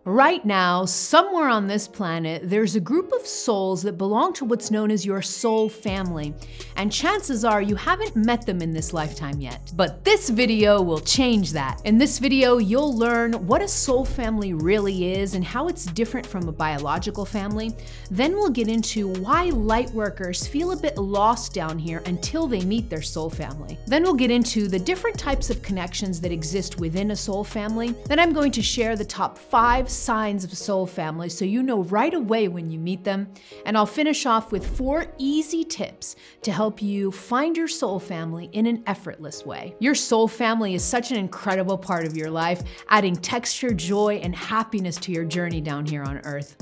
Right now, somewhere on this planet, there's a group of souls that belong to what's known as your soul family. And chances are you haven't met them in this lifetime yet. But this video will change that. In this video, you'll learn what a soul family really is and how it's different from a biological family. Then we'll get into why light workers feel a bit lost down here until they meet their soul family. Then we'll get into the different types of connections that exist within a soul family. Then I'm going to share the top 5 signs of soul family so you know right away when you meet them. And I'll finish off with 4 easy tips to help you find your soul family in an effortless way. Your soul family is such an incredible part of your life, adding texture, joy, and happiness to your journey down here on Earth.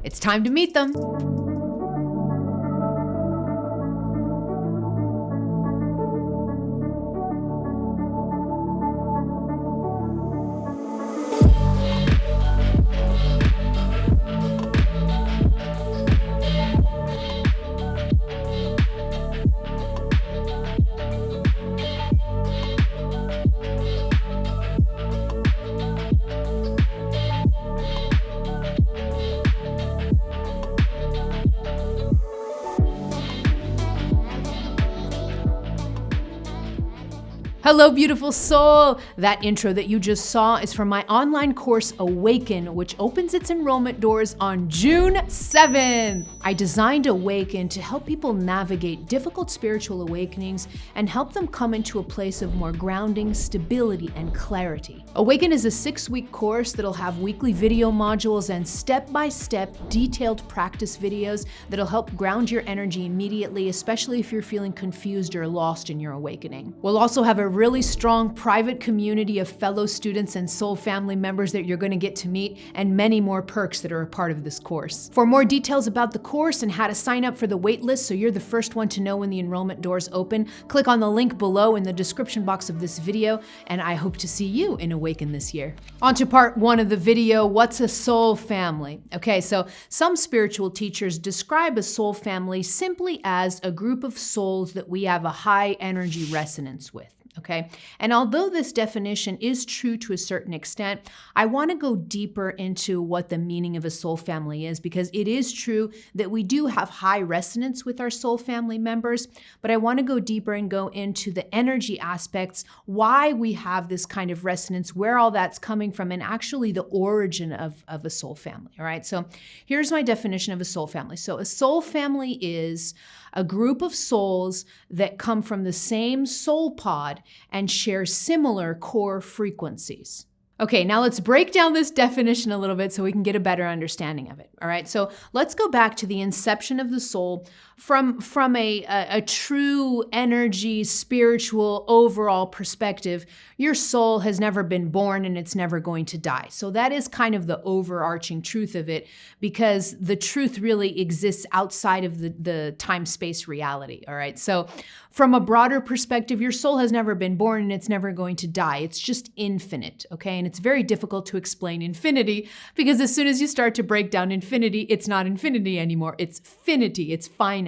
It's time to meet them. Hello, beautiful soul. That intro that you just saw is from my online course, Awaken, which opens its enrollment doors on June 7th. I designed Awaken to help people navigate difficult spiritual awakenings and help them come into a place of more grounding, stability, and clarity. Awaken is a 6-week course that'll have weekly video modules and step-by-step detailed practice videos that'll help ground your energy immediately, especially if you're feeling confused or lost in your awakening. We'll also have a really strong private community of fellow students and soul family members that you're going to get to meet, and many more perks that are a part of this course. For more details about the course and how to sign up for the wait list so you're the first one to know when the enrollment doors open, click on the link below in the description box of this video, and I hope to see you in Awaken this year. On to part 1 of the video, what's a soul family? Okay, so some spiritual teachers describe a soul family simply as a group of souls that we have a high energy resonance with. Okay, and although this definition is true to a certain extent, I want to go deeper into what the meaning of a soul family is, because it is true that we do have high resonance with our soul family members, but I want to go deeper and go into the energy aspects, why we have this kind of resonance, where all that's coming from, and actually the origin of a soul family. All right, so here's my definition of a soul family. So a soul family is a group of souls that come from the same soul pod and share similar core frequencies. Okay, now let's break down this definition a little bit so we can get a better understanding of it. All right, so let's go back to the inception of the soul from a true energy, spiritual, overall perspective. Your soul has never been born and it's never going to die. So that is kind of the overarching truth of it, because the truth really exists outside of the time-space reality. All right, so from a broader perspective, your soul has never been born and it's never going to die. It's just infinite, okay? And it's very difficult to explain infinity, because as soon as you start to break down infinity, it's not infinity anymore. It's finity, it's finite.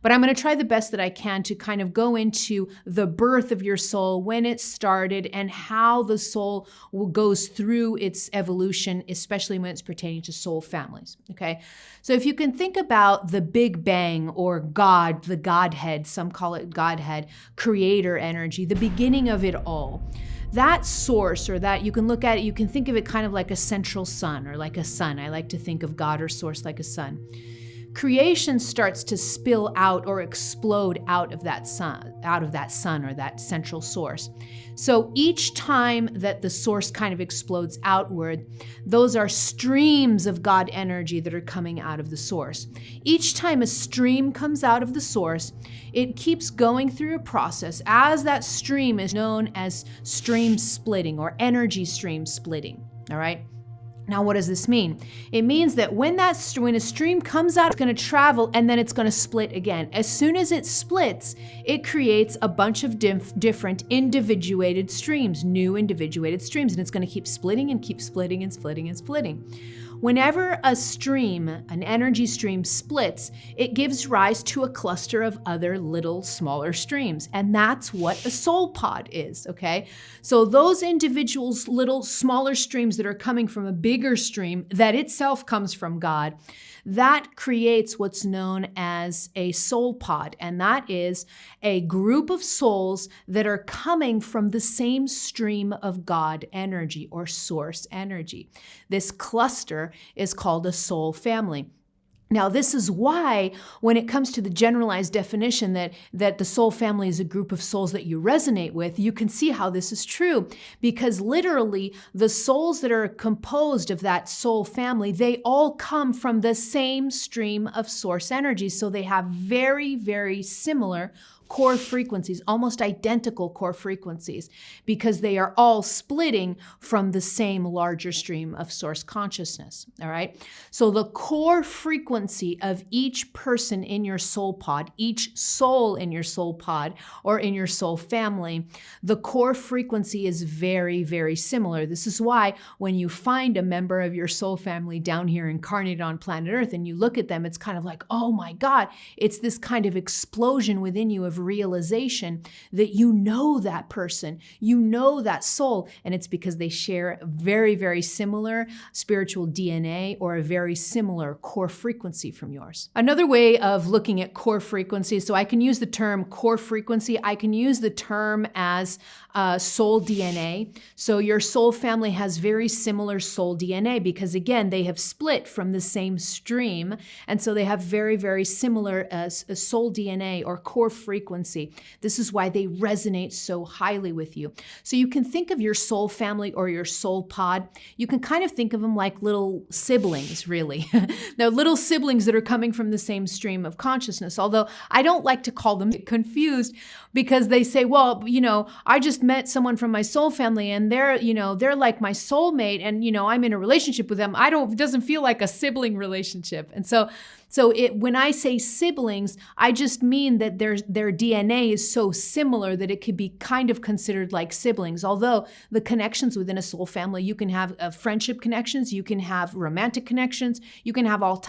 But I'm going to try the best that I can to kind of go into the birth of your soul, when it started, and how the soul goes through its evolution, especially when it's pertaining to soul families, okay? So if you can think about the Big Bang, or God, the Godhead, some call it Godhead, creator energy, the beginning of it all. That source, or that you can look at it, you can think of it kind of like a central sun, or like a sun. I like to think of God or source like a sun. Creation starts to spill out or explode out of that sun or that central source. So each time that the source kind of explodes outward, those are streams of God energy that are coming out of the source. Each time a stream comes out of the source, it keeps going through a process, as that stream is known as stream splitting or energy stream splitting, all right? Now, what does this mean? It means that when a stream comes out, it's going to travel and then it's going to split again. As soon as it splits, it creates a bunch of different individuated streams, new individuated streams, and it's going to keep splitting and keep splitting and splitting and splitting. Whenever a stream, an energy stream splits, it gives rise to a cluster of other little smaller streams. And that's what a soul pod is, okay? So those individuals, little smaller streams that are coming from a big bigger stream that itself comes from God, that creates what's known as a soul pod. And that is a group of souls that are coming from the same stream of God energy or source energy. This cluster is called a soul family. Now, this is why when it comes to the generalized definition that the soul family is a group of souls that you resonate with, you can see how this is true, because literally the souls that are composed of that soul family, they all come from the same stream of source energy. So they have very, very similar core frequencies, almost identical core frequencies, because they are all splitting from the same larger stream of source consciousness, all right? So the core frequency of each person in your soul pod, each soul in your soul pod or in your soul family, the core frequency is very, very similar. This is why when you find a member of your soul family down here incarnated on planet Earth and you look at them, it's kind of like, oh my God, it's this kind of explosion within you of realization that you know that person, you know that soul, and it's because they share a very, very similar spiritual DNA or a very similar core frequency from yours. Another way of looking at core frequency, so I can use the term core frequency, I can use the term as soul DNA. So your soul family has very similar soul DNA because, again, they have split from the same stream, and so they have very, very similar soul DNA or core frequency. This is why they resonate so highly with you. So you can think of your soul family or your soul pod, you can kind of think of them like little siblings, really. They're little siblings that are coming from the same stream of consciousness, although I don't like to call them confused because they say, well, I just met someone from my soul family and they're like my soulmate and, I'm in a relationship with them. It doesn't feel like a sibling relationship. And so when I say siblings, I just mean that their DNA is so similar that it could be kind of considered like siblings. Although the connections within a soul family, you can have friendship connections, you can have romantic connections, you can have all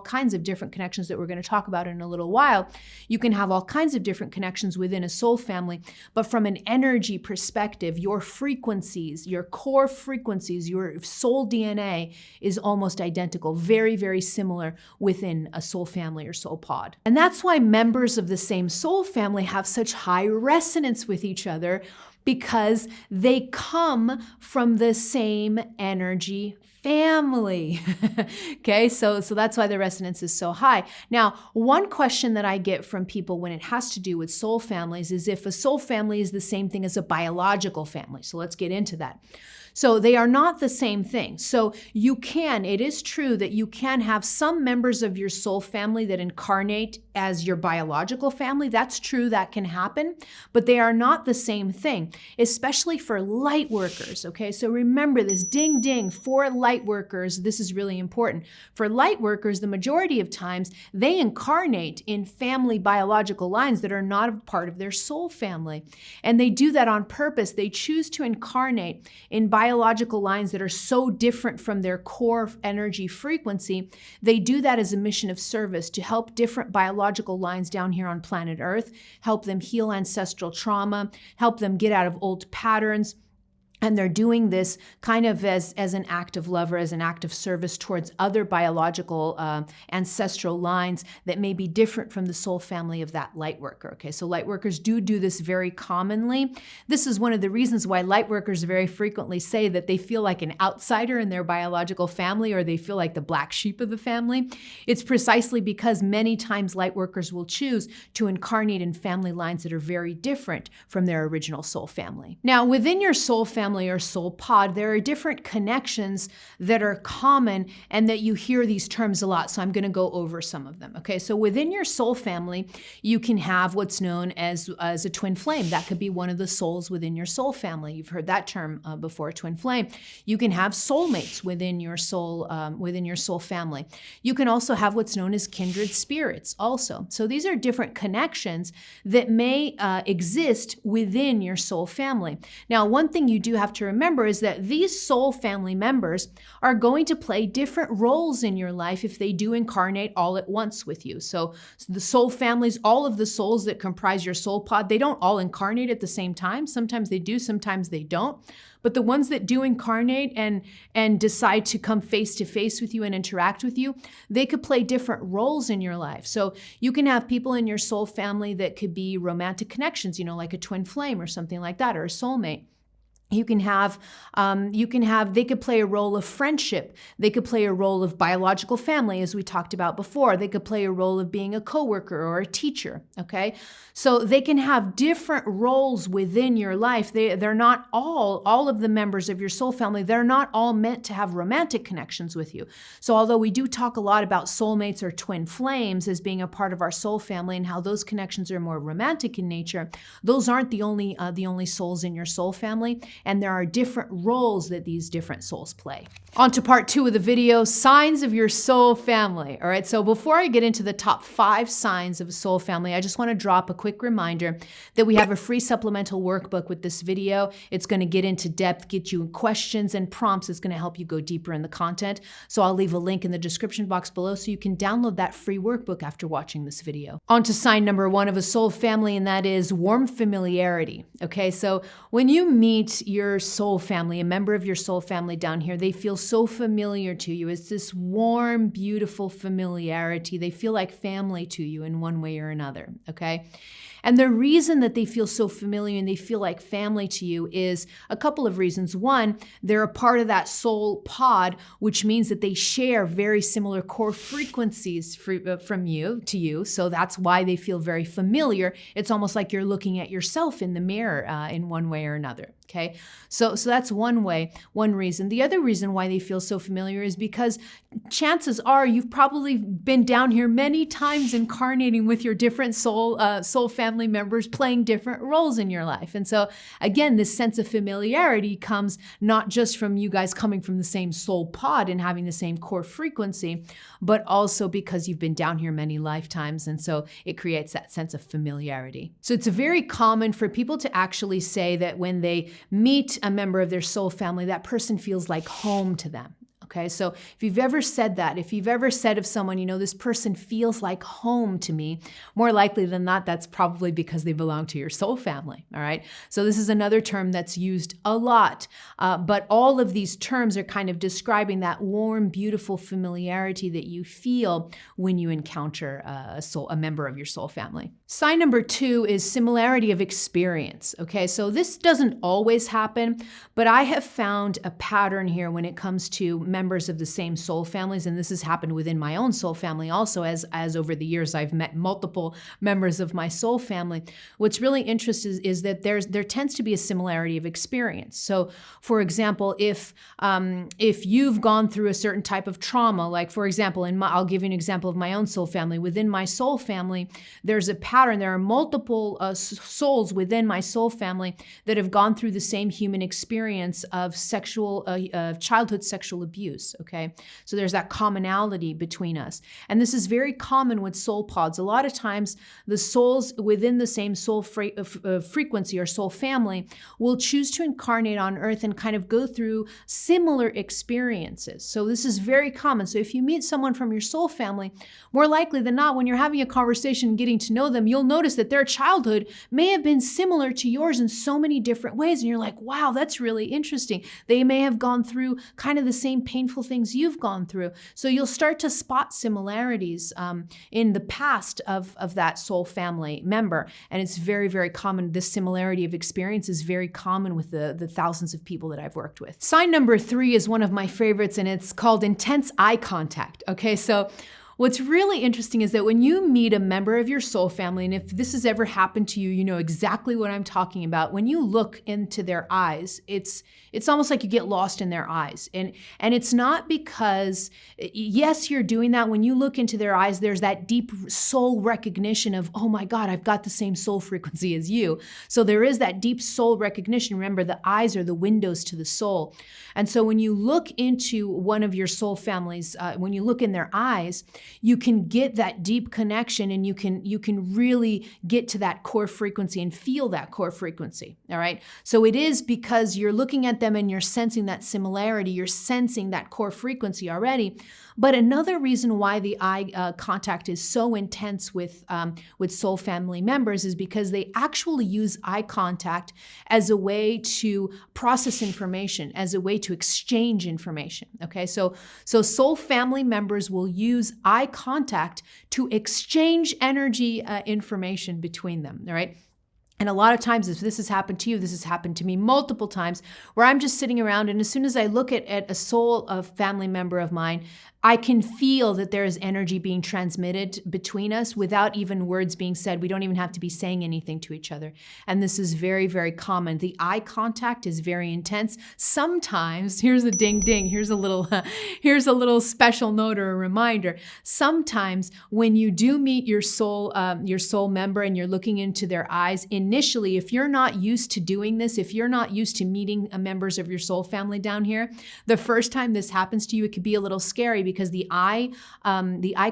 kinds of different connections that we're going to talk about in a little while. You can have all kinds of different connections within a soul family, but from an energy perspective, your frequencies, your core frequencies, your soul DNA is almost identical, very, very similar within a soul family or soul pod. And that's why members of the same soul family have such high resonance with each other, because they come from the same energy family. Okay, so that's why the resonance is so high. Now, one question that I get from people when it has to do with soul families is if a soul family is the same thing as a biological family. So let's get into that. So they are not the same thing. So it is true that you can have some members of your soul family that incarnate as your biological family. That's true, that can happen, but they are not the same thing, especially for light workers, okay? So remember this, ding, ding, for light workers, this is really important. For light workers, the majority of times, they incarnate in family biological lines that are not a part of their soul family. And they do that on purpose. They choose to incarnate in biological lines that are so different from their core energy frequency. They do that as a mission of service to help different biological lines down here on planet Earth, help them heal ancestral trauma, help them get out of old patterns. And they're doing this kind of as an act of love or as an act of service towards other biological ancestral lines that may be different from the soul family of that light worker. Okay, so light workers do this very commonly. This is one of the reasons why light workers very frequently say that they feel like an outsider in their biological family, or they feel like the black sheep of the family. It's precisely because many times light workers will choose to incarnate in family lines that are very different from their original soul family. Now, within your soul family or soul pod, there are different connections that are common and that you hear these terms a lot. So I'm going to go over some of them. Okay, so within your soul family, you can have what's known as a twin flame. That could be one of the souls within your soul family. You've heard that term before, twin flame. You can have soulmates within your soul family. You can also have what's known as kindred spirits also. So these are different connections that may exist within your soul family. Now, one thing you do have to remember is that these soul family members are going to play different roles in your life if they do incarnate all at once with you. So the soul families, all of the souls that comprise your soul pod, they don't all incarnate at the same time. Sometimes they do, sometimes they don't. But the ones that do incarnate and decide to come face to face with you and interact with you, they could play different roles in your life. So you can have people in your soul family that could be romantic connections, like a twin flame or something like that, or a soulmate. You can have, they could play a role of friendship. They could play a role of biological family, as we talked about before. They could play a role of being a coworker or a teacher, okay? So they can have different roles within your life. They're not all of the members of your soul family, they're not all meant to have romantic connections with you. So although we do talk a lot about soulmates or twin flames as being a part of our soul family and how those connections are more romantic in nature, those aren't the only souls in your soul family. And there are different roles that these different souls play. On to part 2 of the video, signs of your soul family. All right, so before I get into the top 5 signs of a soul family, I just want to drop a quick reminder that we have a free supplemental workbook with this video. It's going to get into depth, get you questions and prompts. It's going to help you go deeper in the content. So I'll leave a link in the description box below so you can download that free workbook after watching this video. On to sign number 1 of a soul family, and that is warm familiarity. Okay, so when you meet your soul family, a member of your soul family down here, they feel so familiar to you. It's this warm, beautiful familiarity. They feel like family to you in one way or another, okay? And the reason that they feel so familiar and they feel like family to you is a couple of reasons. One, they're a part of that soul pod, which means that they share very similar core frequencies from you to you. So that's why they feel very familiar. It's almost like you're looking at yourself in the mirror in one way or another. Okay, so that's one reason. The other reason why they feel so familiar is because chances are you've probably been down here many times incarnating with your different soul family members playing different roles in your life. And so again, this sense of familiarity comes not just from you guys coming from the same soul pod and having the same core frequency, but also because you've been down here many lifetimes. And so it creates that sense of familiarity. So it's very common for people to actually say that when they meet a member of their soul family, that person feels like home to them. Okay, so if you've ever said that, if you've ever said of someone, this person feels like home to me, more likely than not, that's probably because they belong to your soul family, all right? So this is another term that's used a lot, but all of these terms are kind of describing that warm, beautiful familiarity that you feel when you encounter a member of your soul family. Sign number 2 is similarity of experience, okay? So this doesn't always happen, but I have found a pattern here when it comes to members of the same soul families, and this has happened within my own soul family also, as over the years I've met multiple members of my soul family. What's really interesting is that there tends to be a similarity of experience. So for example, if you've gone through a certain type of trauma, like for example, I'll give you an example of my own soul family. Within my soul family, there's a pattern. There are multiple souls within my soul family that have gone through the same human experience of childhood sexual abuse, okay? So there's that commonality between us. And this is very common with soul pods. A lot of times, the souls within the same soul frequency or soul family will choose to incarnate on Earth and kind of go through similar experiences. So this is very common. So if you meet someone from your soul family, more likely than not, when you're having a conversation and getting to know them, you'll notice that their childhood may have been similar to yours in so many different ways. And you're like, wow, that's really interesting. They may have gone through kind of the same painful things you've gone through. So you'll start to spot similarities in the past of that soul family member. And it's very, very common. This similarity of experience is very common with the thousands of people that I've worked with. Sign number 3 is one of my favorites, and it's called intense eye contact. Okay, so what's really interesting is that when you meet a member of your soul family, and if this has ever happened to you, you know exactly what I'm talking about. When you look into their eyes, it's almost like you get lost in their eyes. And it's not because, yes, you're doing that. When you look into their eyes, there's that deep soul recognition of, oh my God, I've got the same soul frequency as you. So there is that deep soul recognition. Remember, the eyes are the windows to the soul. And so when you look into one of your soul families, when you look in their eyes, you can get that deep connection, and you can really get to that core frequency and feel that core frequency. All right. So it is because you're looking at them and you're sensing that similarity, you're sensing that core frequency already. But another reason why the eye contact is so intense with soul family members is because they actually use eye contact as a way to process information, as a way to exchange information. Okay, so soul family members will use eye contact to exchange energy information between them. All right. And a lot of times, if this has happened to you, this has happened to me multiple times, where I'm just sitting around, and as soon as I look at a soul of family member of mine, I can feel that there is energy being transmitted between us without even words being said. We don't even have to be saying anything to each other. And this is very, very common. The eye contact is very intense. Sometimes, here's a ding ding, here's a little special note or a reminder. Sometimes when you do meet your soul member and you're looking into their eyes, initially, if you're not used to doing this, if you're not used to meeting members of your soul family down here, the first time this happens to you, it could be a little scary because the eye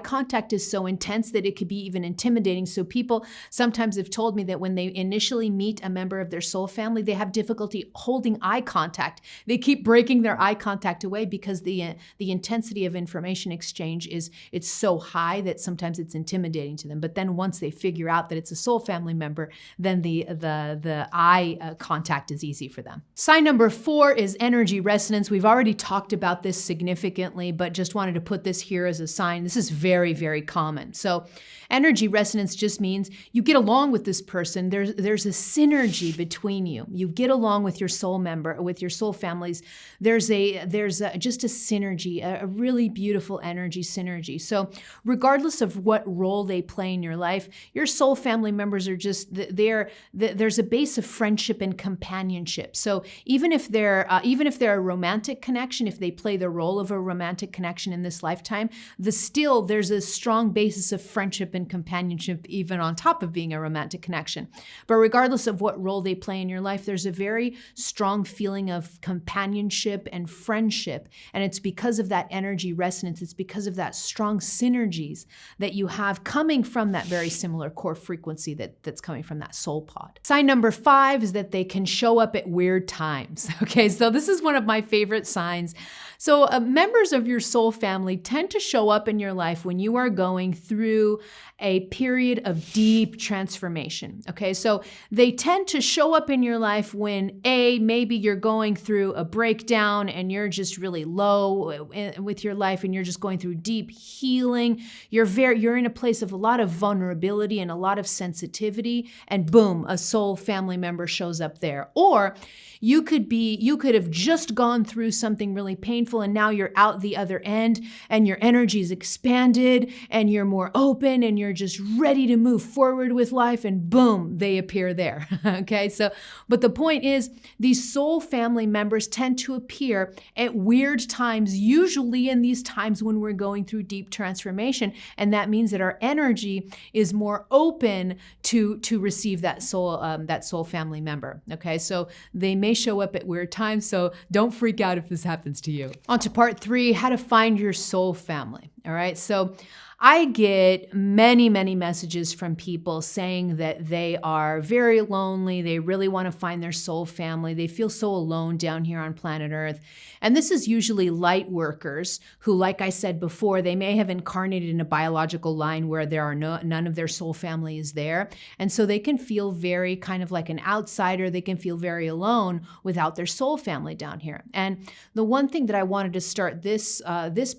contact is so intense that it could be even intimidating. So people sometimes have told me that when they initially meet a member of their soul family, they have difficulty holding eye contact. They keep breaking their eye contact away because the intensity of information exchange it's so high that sometimes it's intimidating to them. But then once they figure out that it's a soul family member, then the eye contact is easy for them. Sign number 4 is energy resonance. We've already talked about this significantly, but just wanted to put this here as a sign. This is very, very common. So energy resonance just means you get along with this person. There's a synergy between you. You get along with your soul member, with your soul families. There's just a synergy, a really beautiful energy synergy. So regardless of what role they play in your life, your soul family members are just there's a base of friendship and companionship. So even if they're a romantic connection, if they play the role of a romantic connection in this lifetime, there's a strong basis of friendship and companionship even on top of being a romantic connection. But regardless of what role they play in your life, there's a very strong feeling of companionship and friendship. And it's because of that energy resonance, it's because of that strong synergies that you have coming from that very similar core frequency that's coming from that soul pod. Sign number 5 is that they can show up at weird times. Okay, so this is one of my favorite signs. So members of your soul family tend to show up in your life when you are going through a period of deep transformation. Okay, so they tend to show up in your life when maybe you're going through a breakdown and you're just really low with your life and you're just going through deep healing. You're in a place of a lot of vulnerability and a lot of sensitivity, and boom, a soul family member shows up there. Or you could have just gone through something really painful and now you're out the other end and your energy is expanded and you're more open and you're just ready to move forward with life, and boom, they appear there. Okay, so, but the point is, these soul family members tend to appear at weird times, usually in these times when we're going through deep transformation. And that means that our energy is more open to receive that soul family member. Okay, so they may show up at weird times, so don't freak out if this happens to you. On to part 3, how to find your soul family. All right, so I get many, many messages from people saying that they are very lonely. They really want to find their soul family. They feel so alone down here on planet Earth. And this is usually light workers who, like I said before, they may have incarnated in a biological line where there are none of their soul family is there. And so they can feel very kind of like an outsider. They can feel very alone without their soul family down here. And the one thing that I wanted to start this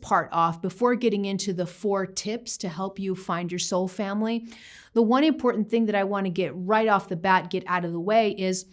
part off before getting into the 4 tips to help you find your soul family, the one important thing that I want to get right off the bat, get out of the way, is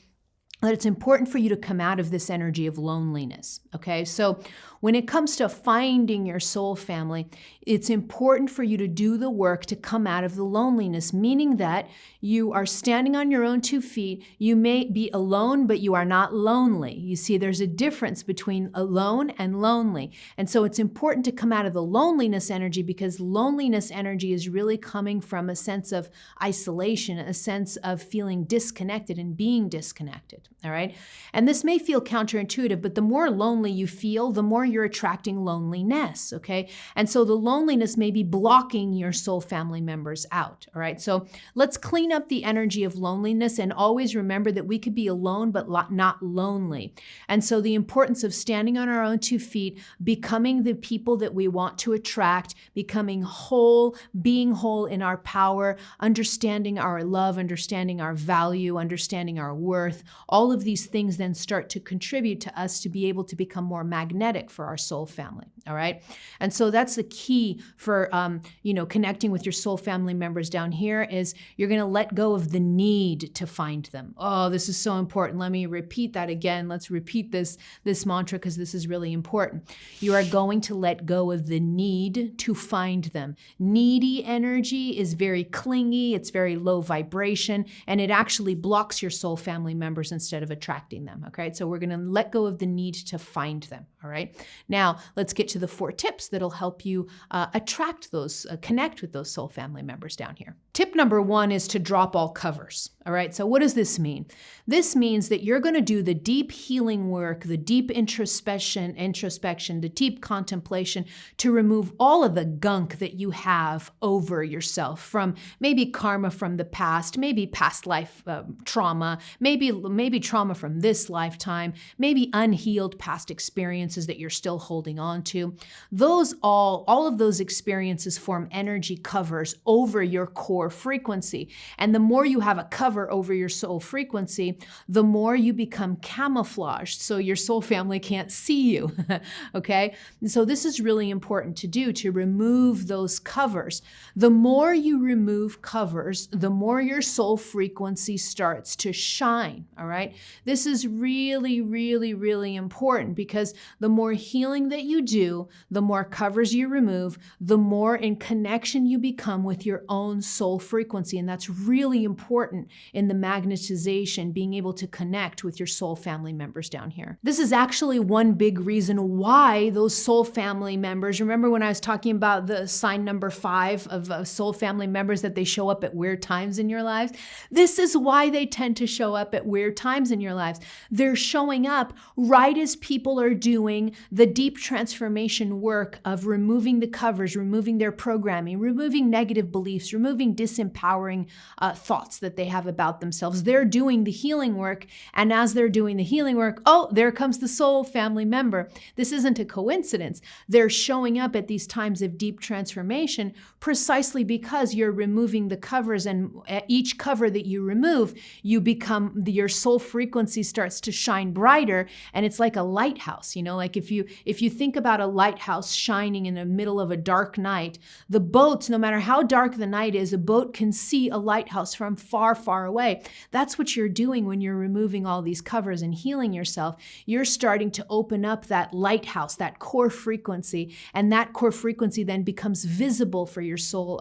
that it's important for you to come out of this energy of loneliness. Okay, so when it comes to finding your soul family, it's important for you to do the work to come out of the loneliness, meaning that you are standing on your own 2 feet. You may be alone, but you are not lonely. You see, there's a difference between alone and lonely. And so it's important to come out of the loneliness energy, because loneliness energy is really coming from a sense of isolation, a sense of feeling disconnected and being disconnected. All right. And this may feel counterintuitive, but the more lonely you feel, the more you're attracting loneliness, okay? And so the loneliness may be blocking your soul family members out, all right? So let's clean up the energy of loneliness and always remember that we could be alone but not lonely. And so the importance of standing on our own 2 feet, becoming the people that we want to attract, becoming whole, being whole in our power, understanding our love, understanding our value, understanding our worth, all of these things then start to contribute to us to be able to become more magnetic for our soul family, all right? And so that's the key for, connecting with your soul family members down here is you're going to let go of the need to find them. Oh, this is so important. Let me repeat that again. Let's repeat this mantra because this is really important. You are going to let go of the need to find them. Needy energy is very clingy, it's very low vibration, and it actually blocks your soul family members instead of attracting them, okay? So we're going to let go of the need to find them, all right? Now, let's get to the 4 tips that'll help you attract those, connect with those soul family members down here. Tip number 1 is to drop all covers, all right? So what does this mean? This means that you're going to do the deep healing work, the deep introspection, the deep contemplation to remove all of the gunk that you have over yourself from maybe karma from the past, maybe past life trauma, maybe trauma from this lifetime, maybe unhealed past experiences that you're still holding on to. All of those experiences form energy covers over your core frequency. And the more you have a cover over your soul frequency, the more you become camouflaged so your soul family can't see you, okay? And so this is really important to do, to remove those covers. The more you remove covers, the more your soul frequency starts to shine, all right? This is really, really, really important because the more healing that you do, the more covers you remove, the more in connection you become with your own soul frequency. And that's really important in the magnetization, being able to connect with your soul family members down here. This is actually one big reason why those soul family members, remember when I was talking about the sign number 5 of soul family members, that they show up at weird times in your lives? This is why they tend to show up at weird times in your lives. They're showing up right as people are doing the deep transformation work of removing the covers, removing their programming, removing negative beliefs, removing disempowering thoughts that they have about themselves. They're doing the healing work, and as they're doing the healing work, oh, there comes the soul family member. This isn't a coincidence. They're showing up at these times of deep transformation precisely because you're removing the covers, and at each cover that you remove, your soul frequency starts to shine brighter, and it's like a lighthouse, like if you think about a lighthouse shining in the middle of a dark night, the boats, no matter how dark the night is, a boat can see a lighthouse from far, far away. That's what you're doing when you're removing all these covers and healing yourself. You're starting to open up that lighthouse, that core frequency, and that core frequency then becomes visible for your soul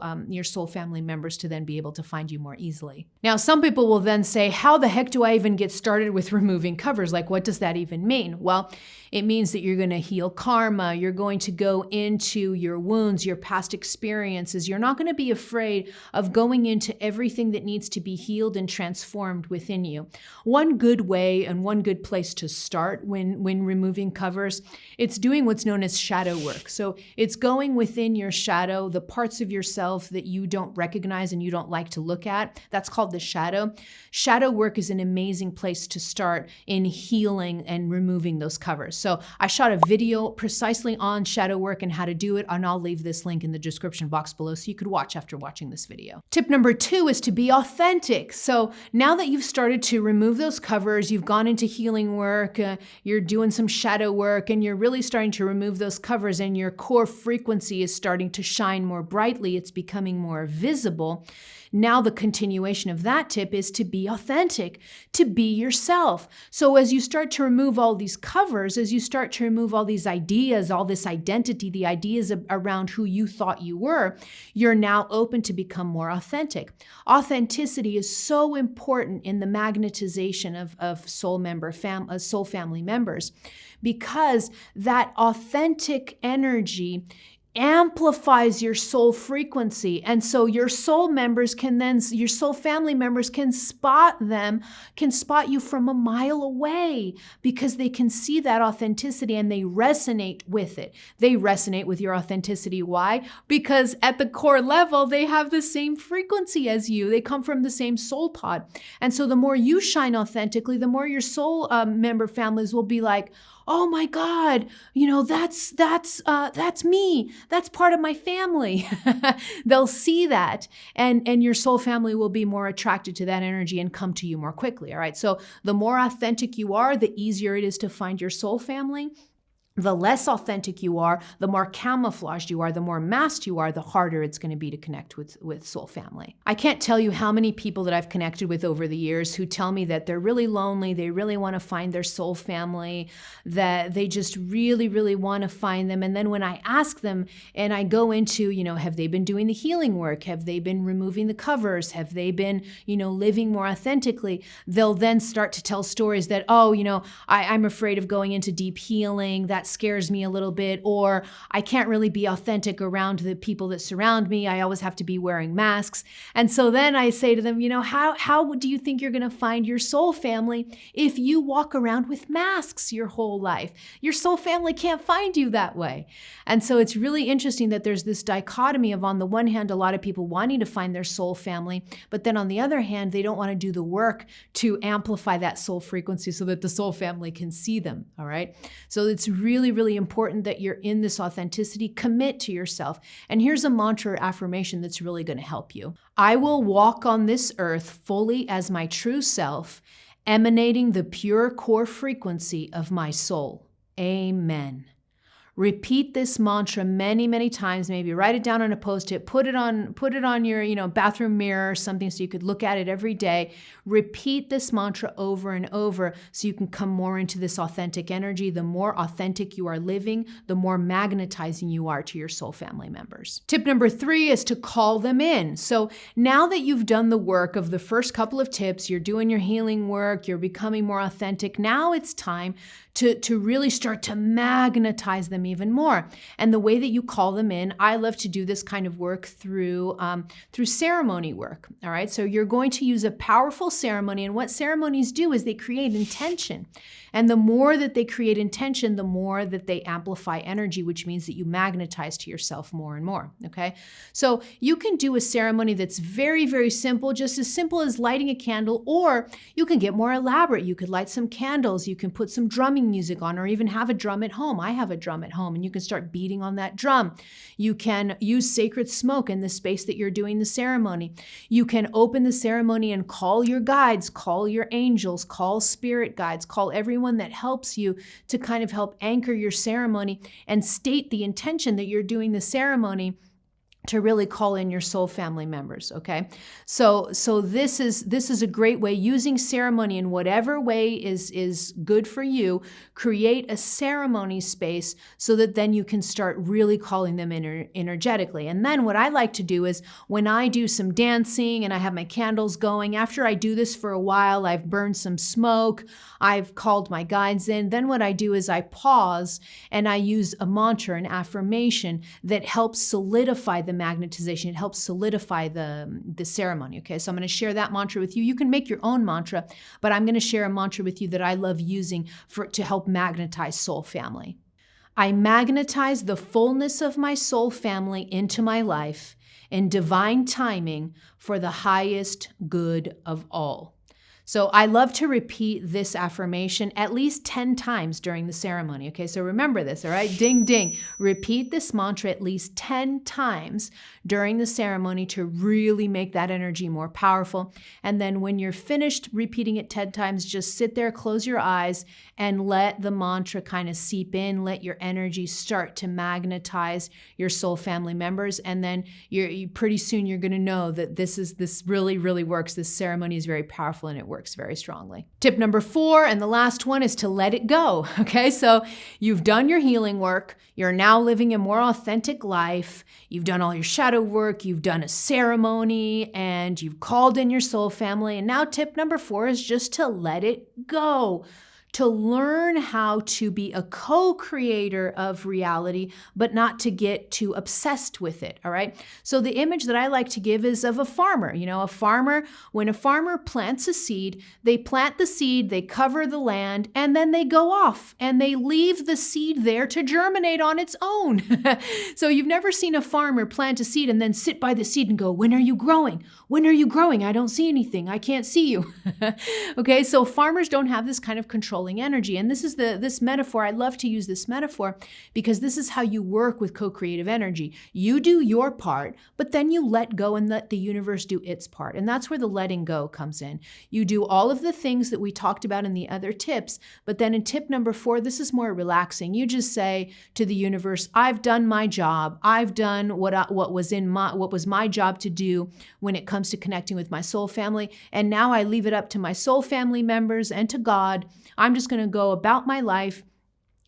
family members to then be able to find you more easily. Now, some people will then say, how the heck do I even get started with removing covers? Like, what does that even mean? Well, it means that you're going to heal karma. You're going to go into your wounds, your past experiences. You're not going to be afraid of going into everything that needs to be healed and transformed within you. One good way and one good place to start when removing covers, it's doing what's known as shadow work. So it's going within your shadow, the parts of yourself that you don't recognize and you don't like to look at. That's called the shadow. Shadow work is an amazing place to start in healing and removing those covers. So I shot a video precisely on shadow work and how to do it, and I'll leave this link in the description box below so you could watch after watching this video. Tip number 2 is to be authentic. So now that you've started to remove those covers, you've gone into healing work, you're doing some shadow work, and you're really starting to remove those covers, and your core frequency is starting to shine more brightly. It's becoming more visible. Now the continuation of that tip is to be authentic, to be yourself. So as you start to remove all these covers, as you start to remove all these ideas, all this identity, the ideas around who you thought you were, you're now open to become more authentic. Authenticity is so important in the magnetization of soul family members, because that authentic energy amplifies your soul frequency. And so your soul members can then, your soul family members can spot you from a mile away because they can see that authenticity and they resonate with it. They resonate with your authenticity. Why? Because at the core level, they have the same frequency as you. They come from the same soul pod. And so the more you shine authentically, the more your soul member families will be like, oh my God, that's me. That's part of my family. They'll see that and your soul family will be more attracted to that energy and come to you more quickly. All right. So the more authentic you are, the easier it is to find your soul family. The less authentic you are, the more camouflaged you are, the more masked you are, the harder it's going to be to connect with soul family. I can't tell you how many people that I've connected with over the years who tell me that they're really lonely, they really want to find their soul family, that they just really, really want to find them. And then when I ask them and I go into, have they been doing the healing work? Have they been removing the covers? Have they been, living more authentically? They'll then start to tell stories that, I'm afraid of going into deep healing. That scares me a little bit, or I can't really be authentic around the people that surround me. I always have to be wearing masks. And so then I say to them, how do you think you're going to find your soul family if you walk around with masks your whole life? Your soul family can't find you that way. And so it's really interesting that there's this dichotomy of, on the one hand, a lot of people wanting to find their soul family, but then on the other hand, they don't want to do the work to amplify that soul frequency so that the soul family can see them. All right. So it's really, really important that you're in this authenticity. Commit to yourself. And here's a mantra or affirmation that's really going to help you. I will walk on this earth fully as my true self, emanating the pure core frequency of my soul. Amen. Repeat this mantra many, many times. Maybe write it down on a Post-it, put it on your, bathroom mirror or something so you could look at it every day. Repeat this mantra over and over so you can come more into this authentic energy. The more authentic you are living, the more magnetizing you are to your soul family members. Tip number 3 is to call them in. So now that you've done the work of the first couple of tips, you're doing your healing work, you're becoming more authentic. Now it's time to really start to magnetize them even more. And the way that you call them in, I love to do this kind of work through ceremony work. All right. So you're going to use a powerful ceremony. And what ceremonies do is they create intention. And the more that they create intention, the more that they amplify energy, which means that you magnetize to yourself more and more. Okay. So you can do a ceremony that's very, very simple, just as simple as lighting a candle, or you can get more elaborate. You could light some candles. You can put some drumming music on, or even have a drum at home. I have a drum at home, and you can start beating on that drum. You can use sacred smoke in the space that you're doing the ceremony. You can open the ceremony and call your guides, call your angels, call spirit guides, call everyone that helps you to kind of help anchor your ceremony and state the intention that you're doing the ceremony to really call in your soul family members, okay? So this is a great way, using ceremony in whatever way is good for you. Create a ceremony space so that then you can start really calling them in energetically. And then what I like to do is, when I do some dancing and I have my candles going, after I do this for a while, I've burned some smoke, I've called my guides in, then what I do is I pause and I use a mantra, an affirmation that helps solidify the magnetization. It helps solidify the ceremony. Okay, so I'm going to share that mantra with you. You can make your own mantra, but I'm going to share a mantra with you that I love using to help magnetize soul family. I magnetize the fullness of my soul family into my life in divine timing for the highest good of all. So I love to repeat this affirmation at least 10 times during the ceremony. Okay, so remember this, all right? Ding, ding. Repeat this mantra at least 10 times during the ceremony to really make that energy more powerful. And then when you're finished repeating it 10 times, just sit there, close your eyes, and let the mantra kind of seep in. Let your energy start to magnetize your soul family members. And then you pretty soon you're going to know that this really, really works. This ceremony is very powerful and it works very strongly. Tip number 4, and the last one, is to let it go. Okay, so you've done your healing work. You're now living a more authentic life. You've done all your shadow work. You've done a ceremony and you've called in your soul family. And now tip number 4 is just to let it go. to learn how to be a co-creator of reality, but not to get too obsessed with it, all right? So the image that I like to give is of a farmer. You know, a farmer, when a farmer plants a seed, they plant the seed, they cover the land, and then they go off and they leave the seed there to germinate on its own. So you've never seen a farmer plant a seed and then sit by the seed and go, when are you growing? When are you growing? I don't see anything. I can't see you. Okay, so farmers don't have this kind of controlling energy. And this metaphor, I love to use this metaphor because this is how you work with co-creative energy. You do your part, but then you let go and let the universe do its part. And that's where the letting go comes in. You do all of the things that we talked about in the other tips, but then in tip number 4, this is more relaxing. You just say to the universe, I've done my job. I've done what was my job to do when it comes to connecting with my soul family. And now I leave it up to my soul family members and to God. I'm just going to go about my life,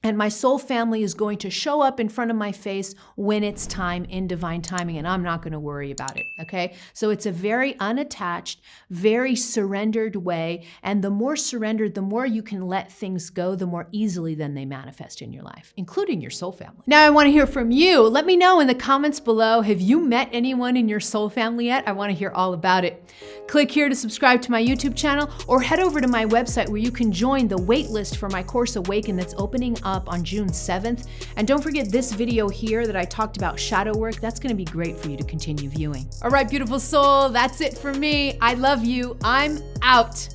and my soul family is going to show up in front of my face when it's time in divine timing, and I'm not going to worry about it, okay? So it's a very unattached, very surrendered way, and the more surrendered, the more you can let things go, the more easily then they manifest in your life, including your soul family. Now I want to hear from you. Let me know in the comments below, have you met anyone in your soul family yet? I want to hear all about it. Click here to subscribe to my YouTube channel, or head over to my website where you can join the wait list for my course Awaken that's opening up on June 7th. And don't forget this video here that I talked about shadow work. That's going to be great for you to continue viewing. All right, beautiful soul, that's it for me. I love you. I'm out.